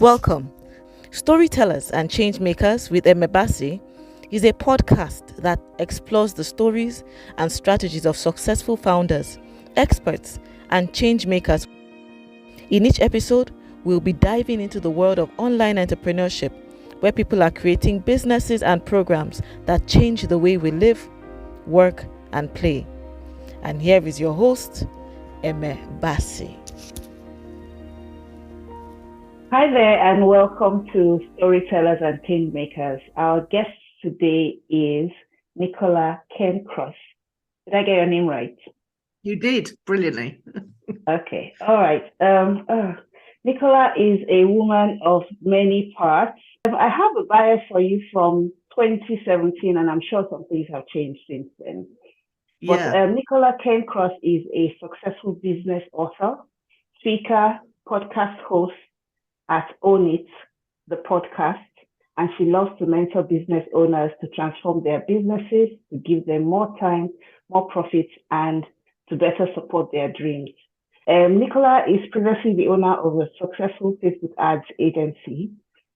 Welcome. Storytellers and Changemakers with Emebasi is a podcast that explores the stories and strategies of successful founders, experts, and changemakers. In each episode, we'll be diving into the world of online entrepreneurship, where people are creating businesses and programs that change the way we live, work, and play. And here is your host, Emebasi. Hi there, and welcome to Storytellers and Changemakers. Our guest today is Nicola Cairncross. Did I get your name right? You did brilliantly. Okay, all right. Nicola is a woman of many parts. I have a bio for you from 2017, and I'm sure some things have changed since then. Yeah. But Nicola Cairncross is a successful business author, speaker, podcast host at Own It, the podcast, and she loves to mentor business owners to transform their businesses, to give them more time, more profits, and to better support their dreams. Nicola is previously the owner of a successful Facebook ads agency,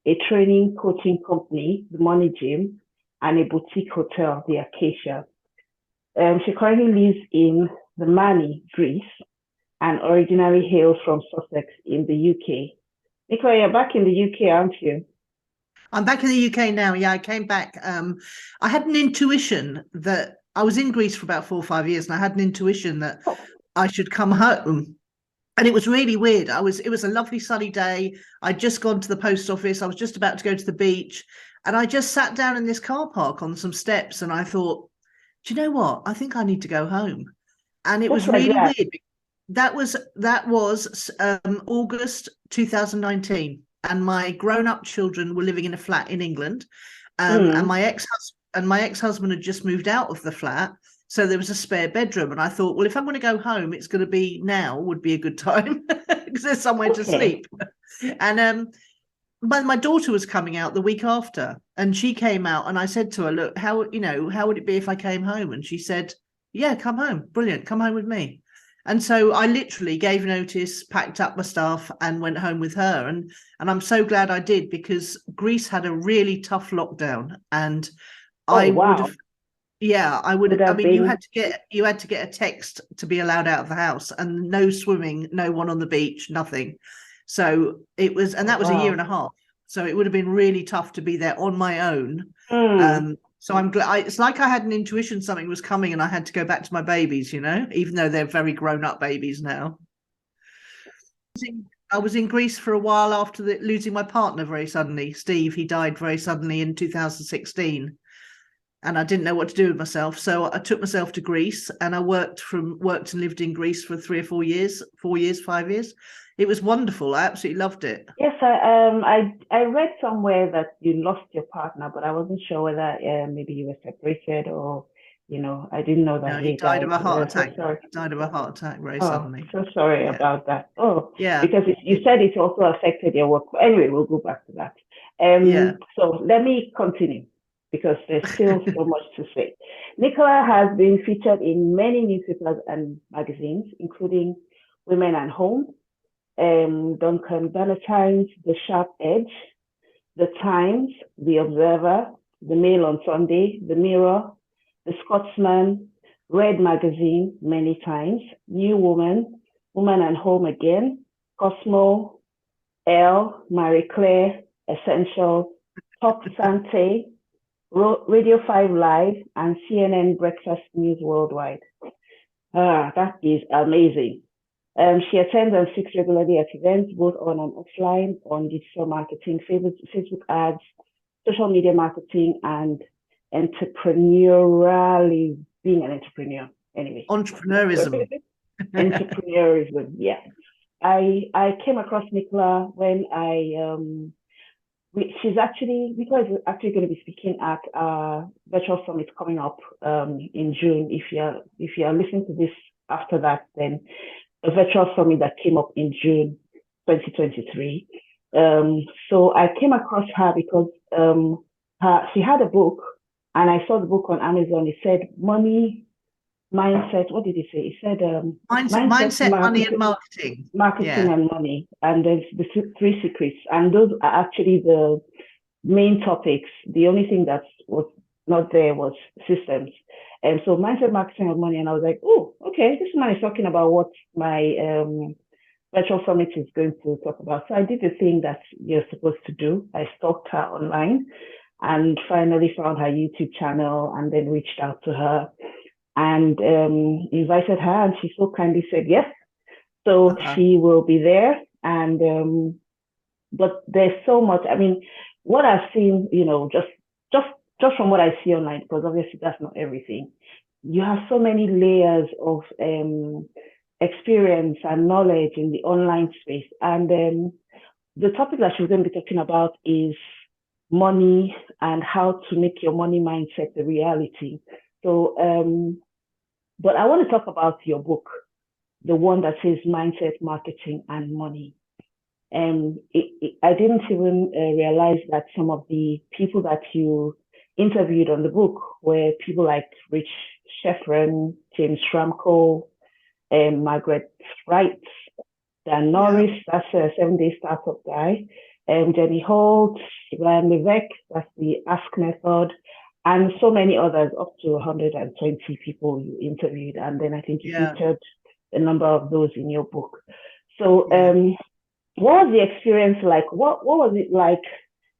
a training coaching company, the Money Gym, and a boutique hotel, the Acacia. She currently lives in the Mani, Greece, and originally hails from Sussex in the UK. Nicola, you're back in the UK, aren't you? I'm back in the UK now. Yeah, I came back. I had an intuition that I was in Greece for about 4 or 5 years, and I had an intuition that I should come home. And it was really weird. It was a lovely sunny day. I'd just gone to the post office. I was just about to go to the beach. And I just sat down in this car park on some steps, and I thought, do you know what? I think I need to go home. And it was really weird. That was August 2019, and my grown-up children were living in a flat in England, and my ex-husband had just moved out of the flat, so there was a spare bedroom, and I thought, well, if I'm going to go home, it's going to be now would be a good time because there's somewhere to sleep. And my daughter was coming out the week after, and she came out, and I said to her, look, how would it be if I came home? And she said, yeah, come home, brilliant, come home with me. And so I literally gave notice, packed up my stuff, and went home with her. And I'm so glad I did, because Greece had a really tough lockdown, and I would have. Yeah, I would. I mean, you had to get a text to be allowed out of the house, and no swimming, no one on the beach, nothing. So it was, and that was a year and a half. So it would have been really tough to be there on my own. So I'm glad. It's like I had an intuition something was coming, and I had to go back to my babies, even though they're very grown-up babies now. I was in Greece for a while after losing my partner very suddenly. Steve, he died very suddenly in 2016, and I didn't know what to do with myself. So I took myself to Greece, and I worked and lived in Greece for 3 or 4 years, 5 years. It was wonderful. I absolutely loved it. Yes, I read somewhere that you lost your partner, but I wasn't sure whether maybe you were separated or, I didn't know that. No, he died of a heart attack. He died of a heart attack very suddenly. So sorry about that. Because you said it also affected your work. Anyway, we'll go back to that. So let me continue, because there's still so much to say. Nicola has been featured in many newspapers and magazines, including Women and Home, Duncan Valentine's, The Sharp Edge, The Times, The Observer, The Mail on Sunday, The Mirror, The Scotsman, Red Magazine many times, New Woman, Woman and Home Again, Cosmo, Elle, Marie Claire, Essential, Top Santé, Radio 5 Live, and CNN Breakfast News Worldwide. That is amazing. She attends and speaks regularly at events, both on and offline, on digital marketing, Facebook ads, social media marketing, and entrepreneurially, being an entrepreneur. Anyway. Entrepreneurism. Entrepreneurism, yeah. I came across Nicola when Nicola is actually going to be speaking at a virtual summit coming up in June. If you're listening to this after that, then a virtual summit that came up in June 2023. So I came across her because she had a book, and I saw the book on Amazon. It said Money mindset. What did he say? He said mindset, money, and marketing. Marketing and money, and there's the three secrets, and those are actually the main topics. The only thing that was not there was systems. And so mindset, marketing, and money. And I was like, oh, okay, this man is talking about what my virtual summit is going to talk about. So I did the thing that you're supposed to do. I stalked her online and finally found her YouTube channel and then reached out to her and invited her, and she so kindly said yes. So she will be there. And but there's so much. I mean, what I've seen, just from what I see online, because obviously that's not everything. You have so many layers of experience and knowledge in the online space. And the topic that she's going to be talking about is money and how to make your money mindset a reality. So, but I want to talk about your book, the one that says Mindset, Marketing, and Money. I didn't even realize that some of the people that you interviewed on the book were people like Rich Sheffrin, James Schramko, Margaret Wright, Dan Norris, that's a 7-day startup guy, Jenny Holt, Ryan Levesque, that's the Ask Method, and so many others, up to 120 people you interviewed. And then I think you featured a number of those in your book. So what was the experience like? What was it like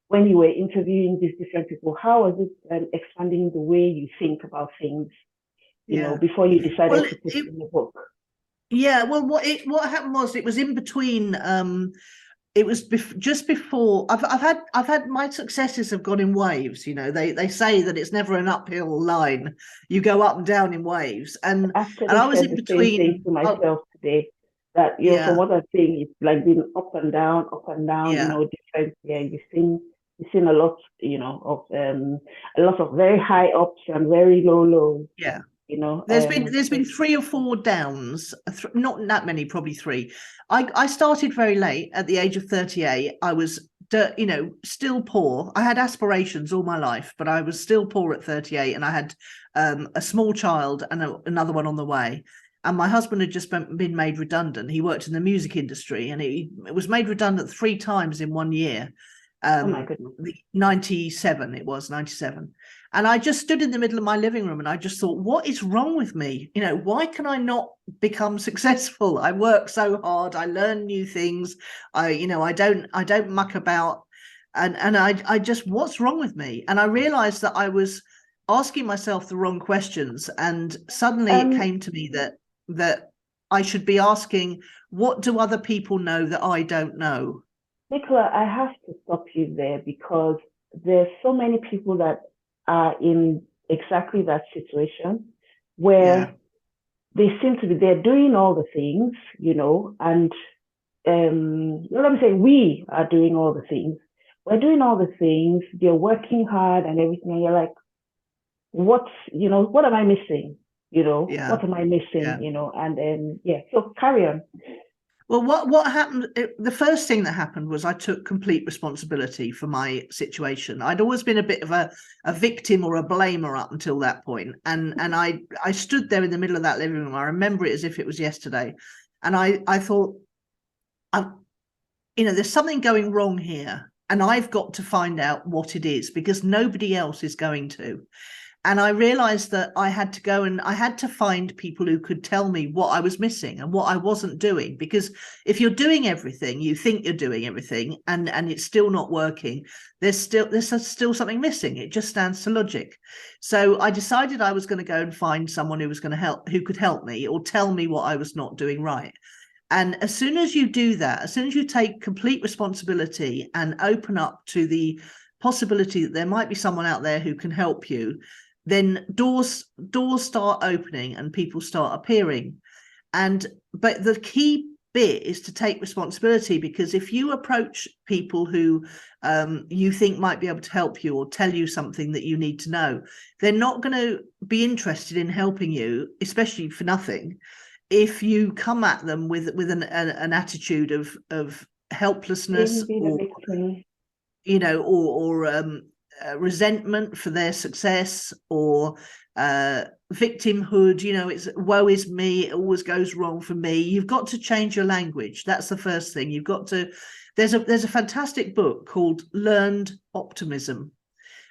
when you were interviewing these different people? How was it expanding the way you think about things, before you decided to put it in the book? Yeah, well, what happened was it was in between. It was just before. I've had my successes have gone in waves. They say that it's never an uphill line. You go up and down in waves. And I was in between. Same thing to myself today. That from what I'm saying, it's like being up and down, different. Yeah, you've seen a lot, of a lot of very high ups and very low lows. Yeah. There's been 3 or 4 downs, not that many, probably 3. I started very late at the age of 38. I was, still poor. I had aspirations all my life, but I was still poor at 38, and I had a small child and another one on the way. And my husband had just been made redundant. He worked in the music industry, and it was made redundant 3 times in 1 year. Oh my goodness. 97, it was 97. And I just stood in the middle of my living room and I just thought, what is wrong with me? Why can I not become successful? I work so hard. I learn new things. I don't muck about. And I just, what's wrong with me? And I realized that I was asking myself the wrong questions. And suddenly it came to me that I should be asking, what do other people know that I don't know? Nicola, I have to stop you there, because there's so many people that are in exactly that situation where they seem to be, they're doing all the things, and let me say, we are doing all the things. We're doing all the things, they're working hard and everything, and you're like, what am I missing? What am I missing? And so carry on. Well, what happened? The first thing that happened was I took complete responsibility for my situation. I'd always been a bit of a victim or a blamer up until that point, and I stood there in the middle of that living room. I remember it as if it was yesterday, and I thought, there's something going wrong here, and I've got to find out what it is, because nobody else is going to. And I realized that I had to go and I had to find people who could tell me what I was missing and what I wasn't doing. Because if you're doing everything, you think you're doing everything, and it's still not working, there's still something missing. It just stands to logic. So I decided I was going to go and find someone who was going to help, who could help me or tell me what I was not doing right. And as soon as you do that, as soon as you take complete responsibility and open up to the possibility that there might be someone out there who can help you, then doors start opening and people start appearing. But the key bit is to take responsibility, because if you approach people who you think might be able to help you or tell you something that you need to know, they're not going to be interested in helping you, especially for nothing, if you come at them with an attitude of helplessness, or resentment for their success, or victimhood. It's woe is me, it always goes wrong for me. You've got to change your language. That's the first thing. You've got to. There's a fantastic book called Learned Optimism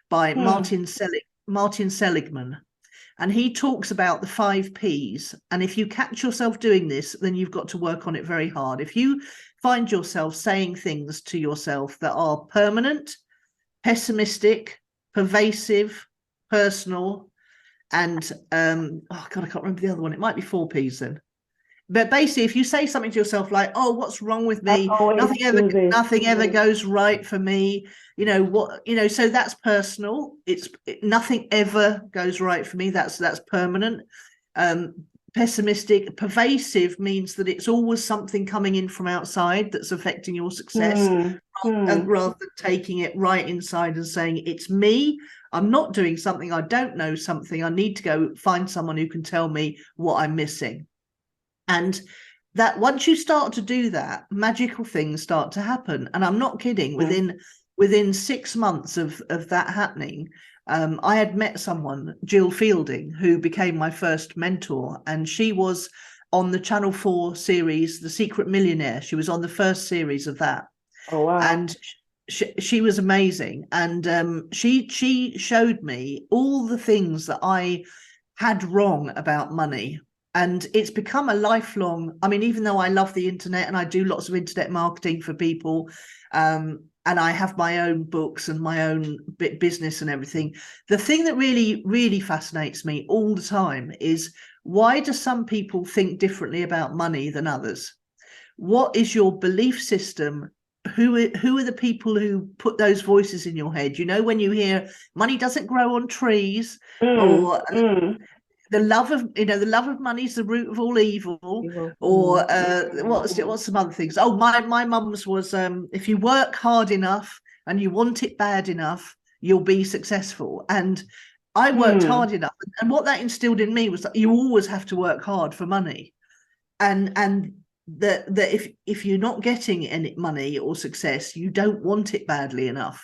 by Martin Seligman. And he talks about the 5 Ps. And if you catch yourself doing this, then you've got to work on it very hard. If you find yourself saying things to yourself that are permanent, pessimistic, pervasive, personal, and I can't remember the other one. It might be 4 Ps then. But basically, if you say something to yourself like, "Oh, what's wrong with me? Nothing ever goes right for me," so that's personal. Nothing ever goes right for me. That's permanent. Pessimistic, pervasive means that it's always something coming in from outside that's affecting your success, rather than taking it right inside and saying, "It's me. I'm not doing something. I don't know something. I need to go find someone who can tell me what I'm missing." And that once you start to do that, magical things start to happen. And I'm not kidding. Within 6 months of that happening, I had met someone, Jill Fielding, who became my first mentor. And she was on the Channel 4 series, The Secret Millionaire. She was on the first series of that. Oh, wow. And she was amazing. And she showed me all the things that I had wrong about money. And it's become a lifelong, even though I love the internet and I do lots of internet marketing for people, and I have my own books and my own business and everything, the thing that really, really fascinates me all the time is, why do some people think differently about money than others? What is your belief system? Who are the people who put those voices in your head? When you hear money doesn't grow on trees, or the love of money is the root of all evil, or what's some other things? Oh, my mum's was, if you work hard enough and you want it bad enough, you'll be successful. And I worked hard enough, and what that instilled in me was that you always have to work hard for money, and that if you're not getting any money or success, you don't want it badly enough.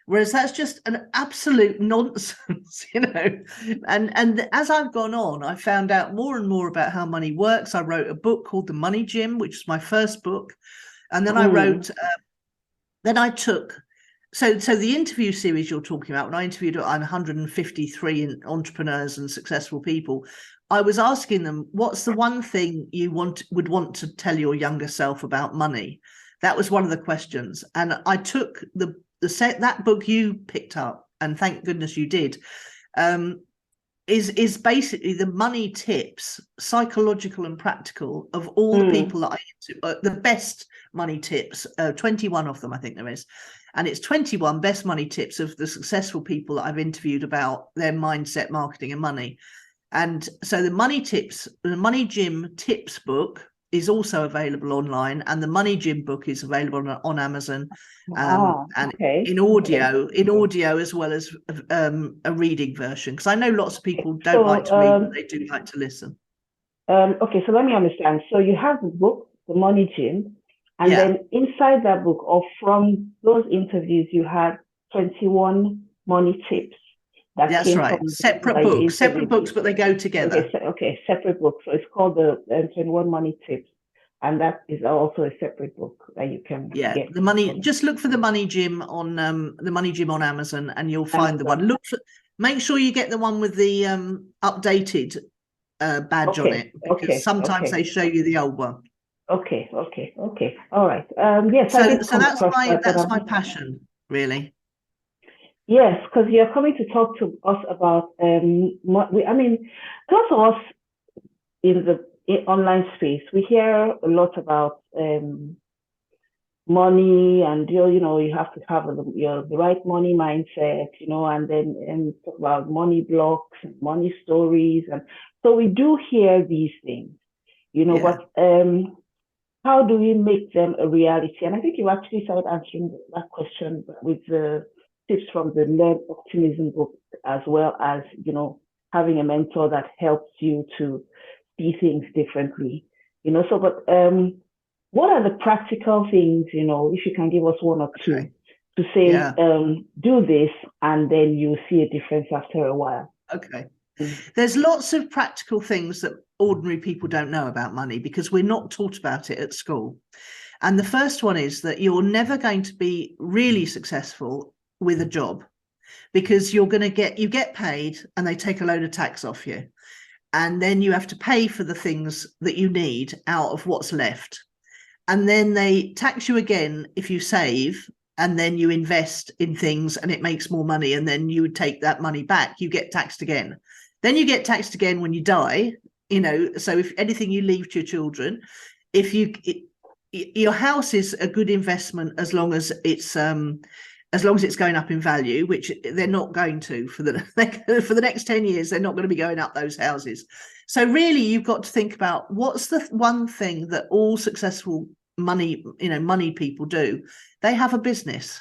Whereas that's just an absolute nonsense, And as I've gone on, I found out more and more about how money works. I wrote a book called The Money Gym, which is my first book. And then I wrote, so the interview series you're talking about, when I interviewed 153 entrepreneurs and successful people, I was asking them, what's the one thing you would want to tell your younger self about money? That was one of the questions. And I took that book you picked up, and thank goodness you did, is basically the money tips, psychological and practical, of all the people that the best money tips, 21 of them I think there is, and it's 21 best money tips of the successful people that I've interviewed about their mindset, marketing and money. And so the Money Gym tips book is also available online, and the Money Gym book is available on Amazon, and in audio as well as a reading version, because I know lots of people don't like to read, but they do like to listen. Okay, so let me understand. So you have the book, The Money Gym, and then inside that book, or from those interviews, you had 21 money tips. That's right. Separate books, but they go together. Okay, separate books. So it's called the 21 Money Tips, and that is also a separate book that you can get. The money. Just look for the Money Gym on the Money Gym on Amazon, and you'll find the one. Make sure you get the one with the updated badge on it, because sometimes they show you the old one. Okay. All right. Yes. So that's my passion, really. Yes, because you're coming to talk to us about, lots of us in the online space, we hear a lot about money, and you have to have the right money mindset, and then talk about money blocks and money stories, and so we do hear these things, but how do we make them a reality? And I think you actually started answering that question with the tips from the Learn Optimism book, as well as, having a mentor that helps you to see things differently, but what are the practical things, if you can give us one or two, to say, do this, and then you see a difference after a while. Okay. There's lots of practical things that ordinary people don't know about money because we're not taught about it at school. And the first one is that you're never going to be really successful with a job, because you get paid and they take a load of tax off you. And then you have to pay for the things that you need out of what's left. And then they tax you again if you save, and then you invest in things and it makes more money, and then you would take that money back, you get taxed again. Then you get taxed again when you die, so if anything you leave to your children, your house is a good investment as long as it's going up in value, which they're not going to for the next 10 years. They're not going to be going up, those houses. So really, you've got to think about what's the one thing that all successful money people do. They have a business.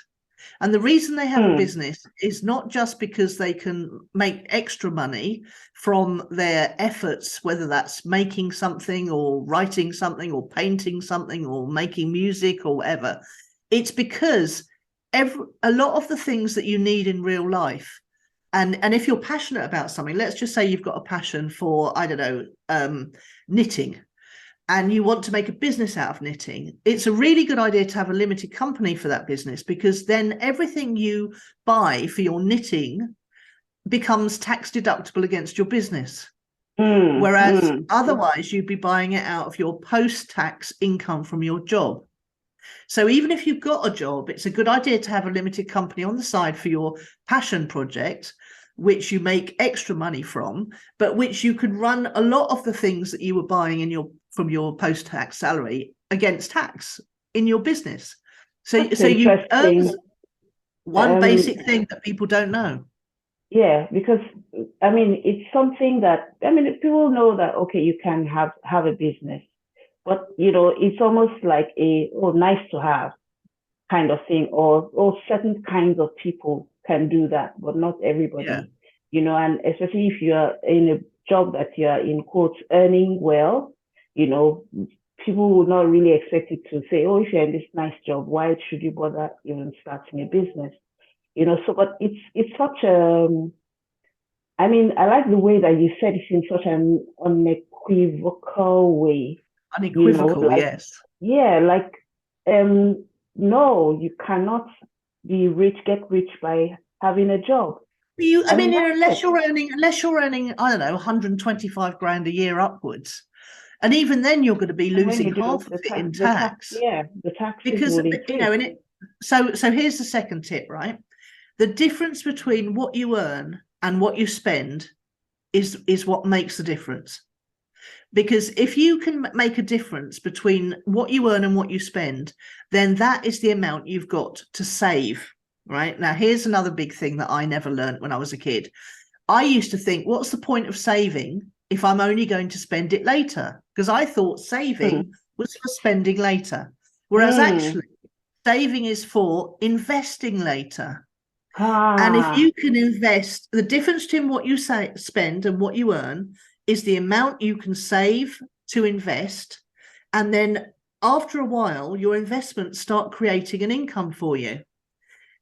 And the reason they have a business is not just because they can make extra money from their efforts, whether that's making something or writing something or painting something or making music or whatever. It's because a lot of the things that you need in real life, and if you're passionate about something, let's just say you've got a passion for, I don't know, knitting, and you want to make a business out of knitting, it's a really good idea to have a limited company for that business, because then everything you buy for your knitting becomes tax deductible against your business. Whereas otherwise you'd be buying it out of your post-tax income from your job. So even if you've got a job, it's a good idea to have a limited company on the side for your passion project, which you make extra money from, but which you could run a lot of the things that you were buying from your post-tax salary against tax in your business. So you earn one basic thing that people don't know. Yeah, because it's something that people know that, okay, you can have a business, but it's almost like nice to have kind of thing, or certain kinds of people can do that, but not everybody. And especially if you are in a job that you are in quotes earning well, people would not really expect you to say, oh, if you're in this nice job, why should you bother even starting a business? But it's such I like the way that you said it in such an unequivocal way. Unequivocal, yes. Yeah, no, you cannot get rich by having a job. Unless you're earning, I don't know, 125 grand a year upwards. And even then you're going to be losing half of it in tax. The tax because so here's the second tip, right? The difference between what you earn and what you spend is what makes the difference. Because if you can make a difference between what you earn and what you spend, then that is the amount you've got to save, right? Now, here's another big thing that I never learned when I was a kid. I used to think, what's the point of saving if I'm only going to spend it later? Because I thought saving was for spending later. Whereas actually, saving is for investing later. And if you can invest, the difference between what you spend and what you earn is the amount you can save to invest. And then after a while, your investments start creating an income for you.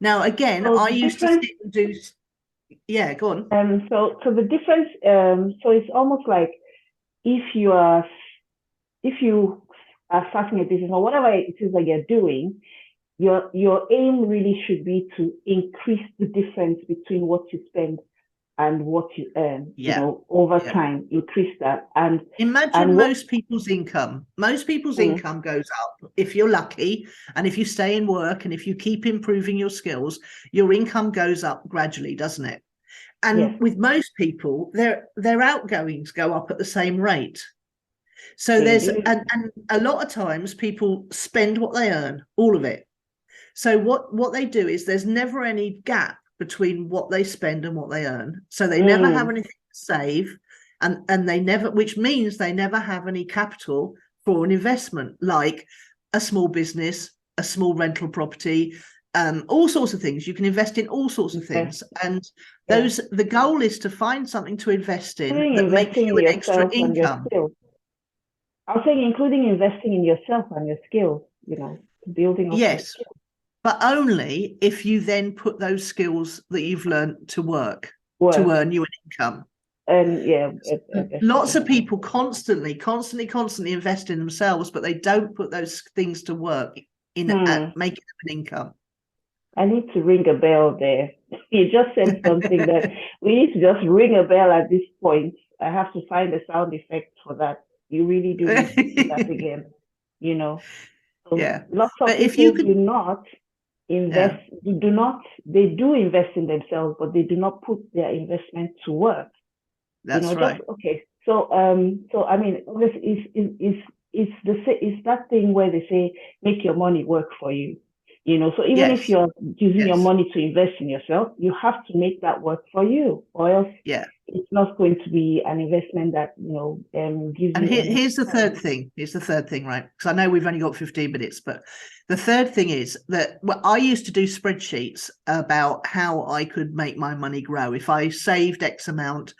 Now, again, I used to sit and do... Yeah, go on. So the difference, so it's almost like if you are starting a business or whatever it is that you're doing, your aim really should be to increase the difference between what you spend and what you earn. Over time, increase that. And imagine most people's income. Most people's income goes up if you're lucky, and if you stay in work, and if you keep improving your skills, your income goes up gradually, doesn't it? And with most people, their outgoings go up at the same rate. So and a lot of times people spend what they earn, all of it. So what they do is there's never any gap between what they spend and what they earn. So they never have anything to save, and they never, which means they never have any capital for an investment, like a small business, a small rental property, all sorts of things. You can invest in all sorts of things. And the goal is to find something to invest in that makes you an extra income. I was saying including investing in yourself and your skills, building up your skills. but only if you then put those skills that you've learned to work. To earn you an income. And lots of people constantly invest in themselves, but they don't put those things to work in at making them an income. I need to ring a bell there. You just said something that we need to just ring a bell at this point. I have to find a sound effect for that. You really do need to do that again, you know. So yeah. Lots of people do not invest, they do invest in themselves, but they do not put their investment to work. That's right. So I mean, it's that thing where they say, make your money work for you. So even if you're using your money to invest in yourself, you have to make that work for you, or else it's not going to be an investment that gives and you. Here's the third thing. Here's the third thing, right? Because I know we've only got 15 minutes, but the third thing is that I used to do spreadsheets about how I could make my money grow if I saved X amount.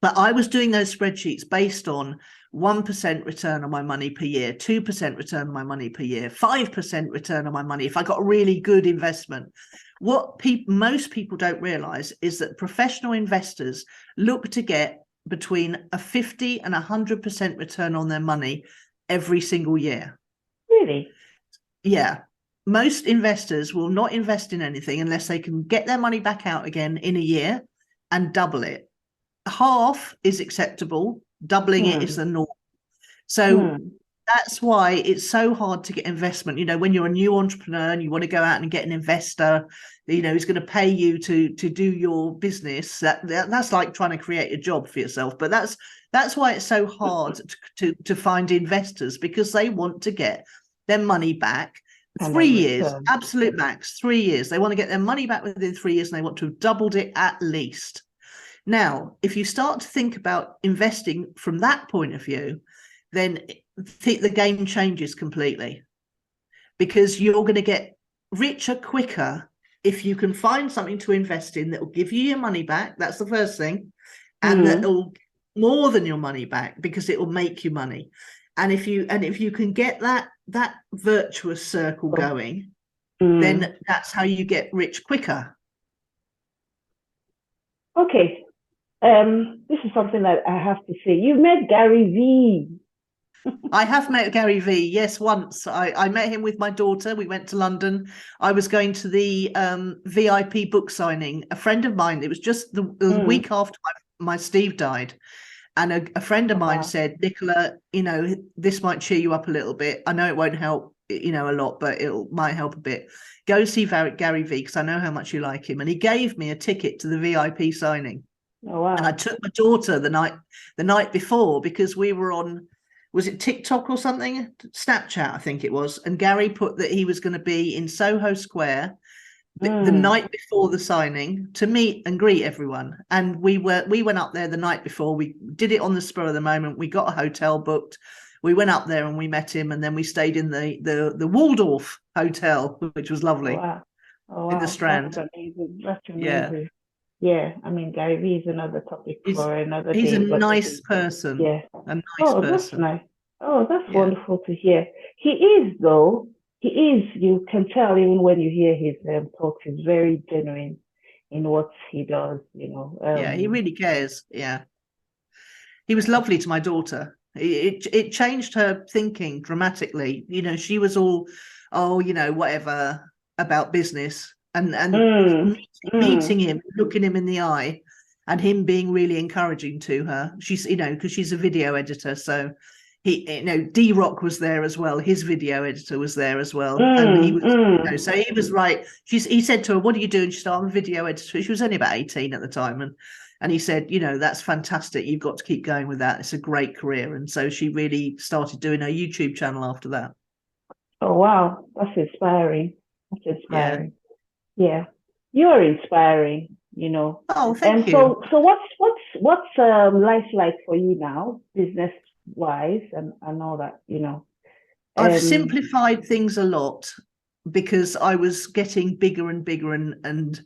But I was doing those spreadsheets based on 1% return on my money per year, 2% return on my money per year, 5% return on my money if I got a really good investment. What most people don't realize is that professional investors look to get between a 50 and 100% return on their money every single year. Really? Yeah. Most investors will not invest in anything unless they can get their money back out again in a year and double it. Half is acceptable, doubling it is the norm. So that's why it's so hard to get investment. When you're a new entrepreneur and you want to go out and get an investor, who's going to pay you to do your business, that's like trying to create a job for yourself. But that's why it's so hard to find investors, because they want to get their money back. 3 years, absolute max, 3 years. They want to get their money back within 3 years, and they want to have doubled it at least. Now, if you start to think about investing from that point of view, then the game changes completely, because you're going to get richer quicker if you can find something to invest in that will give you your money back. That's the first thing. And that will more than your money back, because it will make you money. And if you can get that virtuous circle going, then that's how you get rich quicker. Okay. This is something that I have to say. You met Gary V. I have met Gary V. Yes, once. I met him with my daughter. We went to London. I was going to the VIP book signing. A friend of mine, it was just the week after my Steve died. And a friend of mine said, Nicola, this might cheer you up a little bit. I know it won't help, a lot, but it might help a bit. Go see Gary V, because I know how much you like him. And he gave me a ticket to the VIP signing. Oh, wow. And I took my daughter the night before, because we were on, was it TikTok or something? Snapchat, I think it was. And Gary put that he was going to be in Soho Square the night before the signing to meet and greet everyone. And we went up there the night before. We did it on the spur of the moment. We got a hotel booked. We went up there and we met him, and then we stayed in the Waldorf Hotel, which was lovely. Oh, wow. In the Strand. That's amazing. That's amazing. Yeah. I mean, Gary V is another topic for another day. He's a nice person. Yeah. A nice person. That's nice. Oh, that's wonderful to hear. He is, though. You can tell even when you hear his talks, he's very genuine in what he does, he really cares. Yeah. He was lovely to my daughter. It changed her thinking dramatically. She was all, whatever about business, and meeting him, looking him in the eye, and him being really encouraging to her. She's, because she's a video editor, so D-Rock was there as well. His video editor was there as well. And he was, so he was right. He said to her, what do you do? And she said, I'm a video editor. She was only about 18 at the time. And he said, that's fantastic. You've got to keep going with that. It's a great career. And so she really started doing her YouTube channel after that. Oh, wow. That's inspiring. Yeah. You're inspiring, Oh, thank you. So what's life like for you now, business wise and all that, I've simplified things a lot, because I was getting bigger and bigger and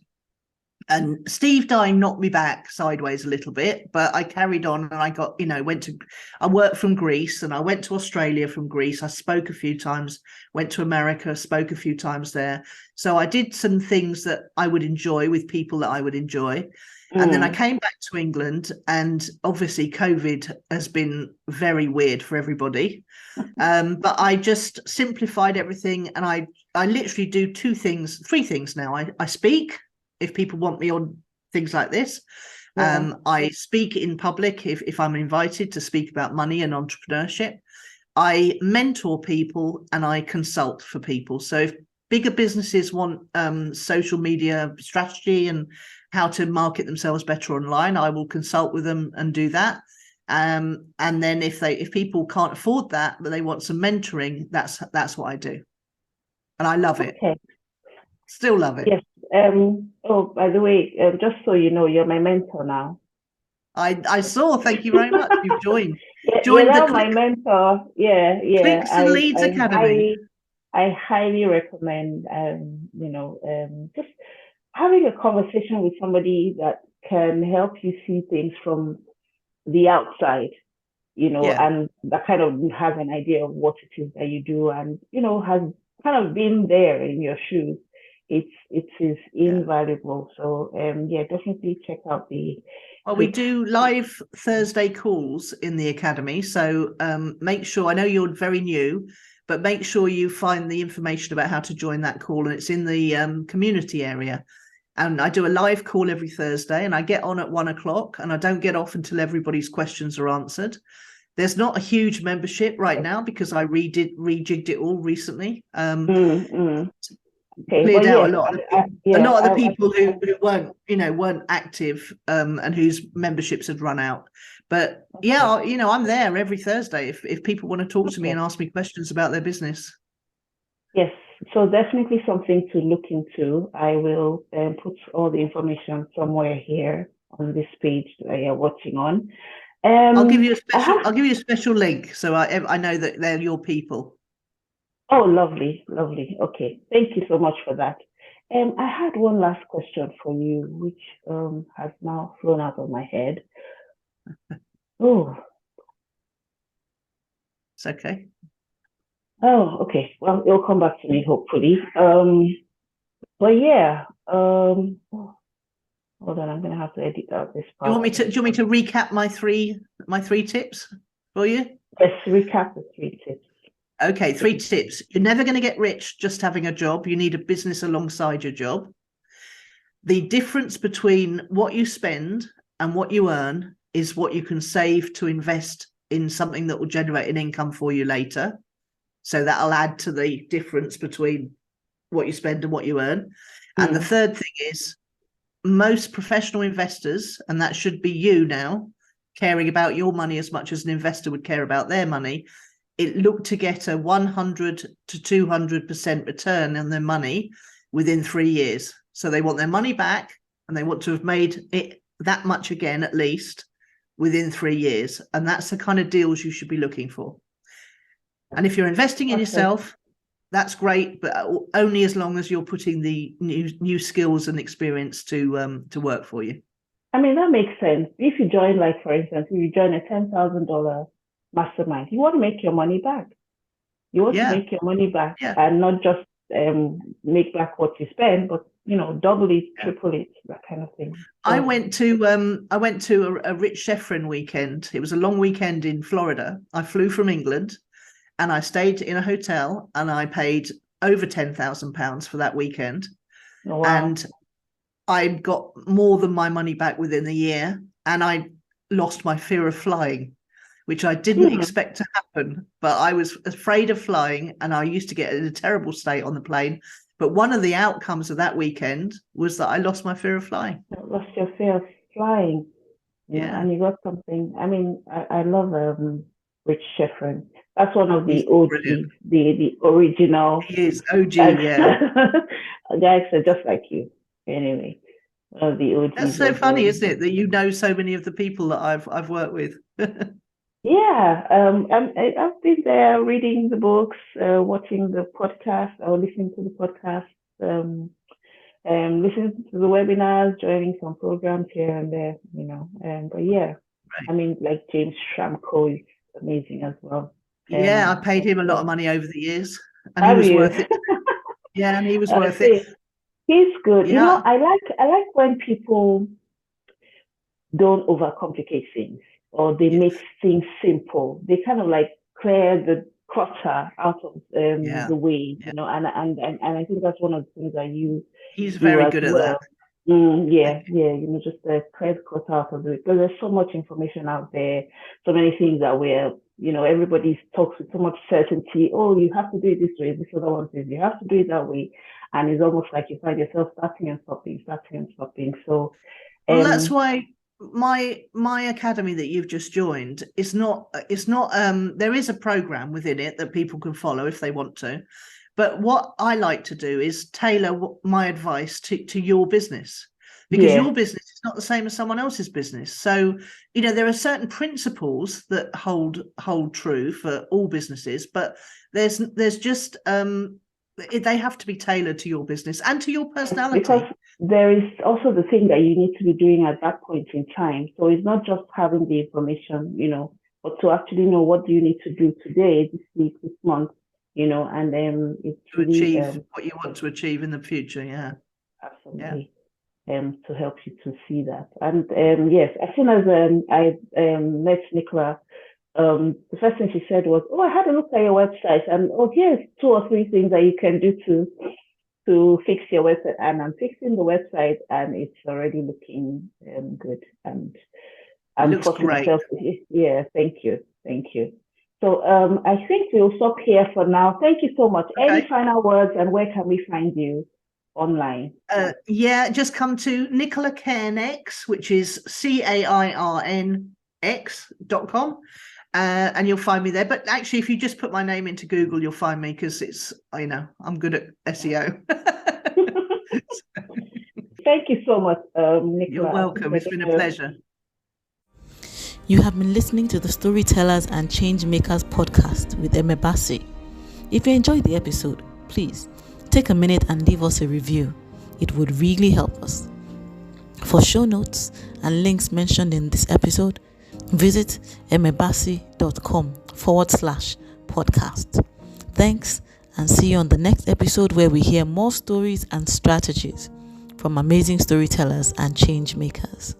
And Steve dying knocked me back sideways a little bit, but I carried on, and I got, I worked from Greece, and I went to Australia from Greece. I spoke a few times, went to America, spoke a few times there. So I did some things that I would enjoy with people that I would enjoy. And then I came back to England, and obviously COVID has been very weird for everybody. But I just simplified everything, and I literally do three things now. I speak if people want me on things like this. I speak in public if I'm invited to speak about money and entrepreneurship. I mentor people, and I consult for people. So if bigger businesses want social media strategy and how to market themselves better online, I will consult with them and do that. And then if people can't afford that, but they want some mentoring, that's what I do. And I love it. Still love it. Yes. Oh, by the way, just so you know, you're my mentor now. I saw. Thank you very much. You've joined. You're now my mentor. Yeah. Clicks and Leads Academy. I highly recommend, just having a conversation with somebody that can help you see things from the outside, and that kind of has an idea of what it is that you do, and has kind of been there in your shoes. It is invaluable. So definitely check out the. Well, we do live Thursday calls in the academy, so make sure. I know you're very new, but make sure you find the information about how to join that call, and it's in the community area. And I do a live call every Thursday, and I get on at 1:00, and I don't get off until everybody's questions are answered. There's not a huge membership right now because I rejigged it all recently. Cleared out a lot of the people who weren't active and whose memberships had run out. But I'm there every Thursday if people want to talk to me and ask me questions about their business. Yes, so definitely something to look into. I will put all the information somewhere here on this page that you're watching on. I'll give you a special link so I know that they're your people. Oh, lovely. Okay, thank you so much for that. I had one last question for you, which has now flown out of my head. Oh, it's okay. Oh, okay. Well, it'll come back to me hopefully. But yeah. Hold on, I'm gonna have to edit out this part. Do you want me to recap my three tips for you? Yes, recap the 3 tips. Okay, 3 tips. You're never going to get rich just having a job. You need a business alongside your job. The difference between what you spend and what you earn is what you can save to invest in something that will generate an income for you later. So that'll add to the difference between what you spend and what you earn. And the third thing is most professional investors, and that should be you now, caring about your money as much as an investor would care about their money, look to get a 100 to 200% return on their money within 3 years. So they want their money back, and they want to have made it that much again, at least within 3 years. And that's the kind of deals you should be looking for. And if you're investing in yourself, that's great, but only as long as you're putting the new skills and experience to work for you. I mean, that makes sense. If you join, like, for instance, if you join a $10,000 mastermind, you want to make your money back. You want to make your money back and not just make back what you spend, but double it, triple it, that kind of thing. So, I went to a Rich Sheffrin weekend. It was a long weekend in Florida. I flew from England, and I stayed in a hotel, and I paid over £10,000 for that weekend. Oh, wow. And I got more than my money back within the year, and I lost my fear of flying, which I didn't expect to happen. But I was afraid of flying, and I used to get in a terrible state on the plane. But one of the outcomes of that weekend was that I lost my fear of flying. You lost your fear of flying. And you got something. I mean, I love Rich Sheffrin. That's one of the OGs, the original. He is OG, Guys are just like you. Anyway, one of the OGs. That's so funny, isn't it, that you know so many of the people that I've worked with. Yeah, I've been there reading the books, watching the podcast, or listening to the podcast listening to the webinars, joining some programs here and there, but yeah, I mean, like James Schramko is amazing as well. I paid him a lot of money over the years, and Have he was you? worth it. Yeah, and he was worth it. He's good. Yeah. I like when people don't overcomplicate things, or they make things simple. They kind of like clear the clutter out of the way, and I think that's one of the things that you he's do very as good at well. that. Just clear the clutter out of it, because there's so much information out there, so many things that we're, everybody talks with so much certainty. Oh, you have to do it this way. This other one says you have to do it that way, and it's almost like you find yourself starting and stopping. So well, that's why my academy that you've just joined is not there is a program within it that people can follow if they want to, but what I like to do is tailor my advice to your business, because your business is not the same as someone else's business. So there are certain principles that hold true for all businesses, but there's just they have to be tailored to your business and to your personality. Because there is also the thing that you need to be doing at that point in time. So it's not just having the information, but to actually know what do you need to do today, this week, this month, and then it's to achieve what you want to achieve in the future. Yeah, absolutely. To help you to see that. And yes, as soon as I met Nicola, the first thing she said was, "Oh, I had a look at your website, and here's 2 or 3 things that you can do to fix your website." And I'm fixing the website, and it's already looking good. And I'm forcing myself. Yeah, thank you. So I think we'll stop here for now. Thank you so much. Okay. Any final words, and where can we find you online? Just come to Nicola Cairncross, which is CAIRNX.com. And you'll find me there. But actually, if you just put my name into Google, you'll find me, because it's, I'm good at SEO. Thank you so much, Nicola. You're welcome. It's been a pleasure. You have been listening to the Storytellers and Changemakers podcast with Emebasi. If you enjoyed the episode, please take a minute and leave us a review. It would really help us. For show notes and links mentioned in this episode, visit emebasi.com/podcast. Thanks, and see you on the next episode, where we hear more stories and strategies from amazing storytellers and change makers.